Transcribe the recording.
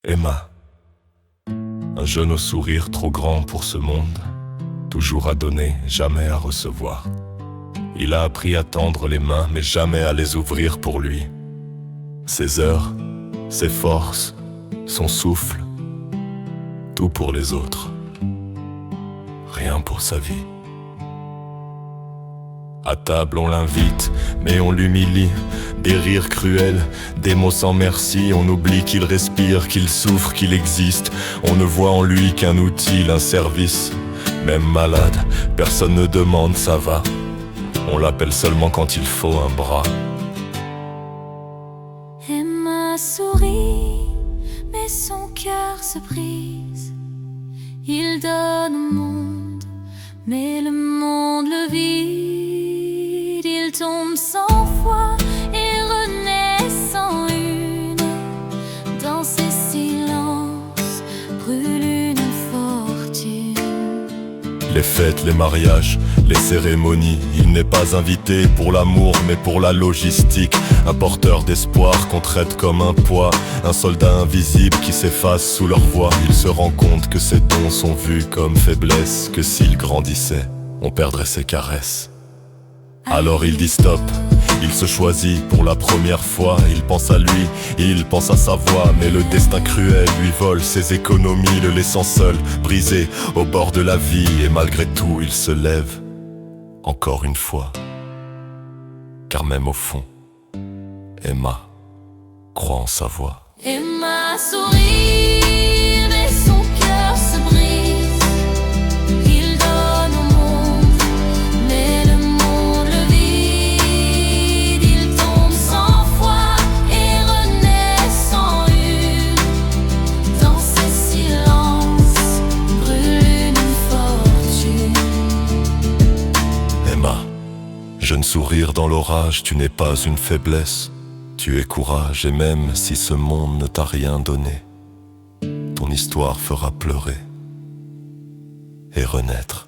Emma, un jeune au sourire trop grand pour ce monde, toujours à donner, jamais à recevoir. Il a appris à tendre les mains, mais jamais à les ouvrir pour lui. Ses heures, ses forces, son souffle, tout pour les autres, rien pour sa vie. À table on l'invite, mais on l'humilie. Des rires cruels, des mots sans merci. On oublie qu'il respire, qu'il souffre, qu'il existe. On ne voit en lui qu'un outil, un service. Même malade, personne ne demande ça va. On l'appelle seulement quand il faut un bras. Emma sourit, mais son cœur se brise. Il donne au monde, mais le monde le vide. Il tombe 100 fois et renaît 101. Dans ses silences brûle une fortune. Les fêtes, les mariages, les cérémonies. Il n'est pas invité pour l'amour mais pour la logistique. Un porteur d'espoir qu'on traite comme un poids. Un soldat invisible qui s'efface sous leur voix. Il se rend compte que ses dons sont vus comme faiblesse. Que s'il grandissait, on perdrait ses caresses. Alors il dit stop, il se choisit pour la première fois. Il pense à lui, il pense à sa voix. Mais le destin cruel lui vole ses économies, le laissant seul, brisé au bord de la vie. Et malgré tout il se lève, encore une fois. Car même au fond, Emma croit en sa voix. Emma sourit, mais son cœur se brise. Il donne au monde, mais le monde le vide. Il tombe 100 fois et renaît 101. Dans ses silences brûle une fortune. Emma, jeune sourire dans l'orage, tu n'es pas une faiblesse. Tu es courage, et même si ce monde ne t'a rien donné, ton histoire fera pleurer et renaître.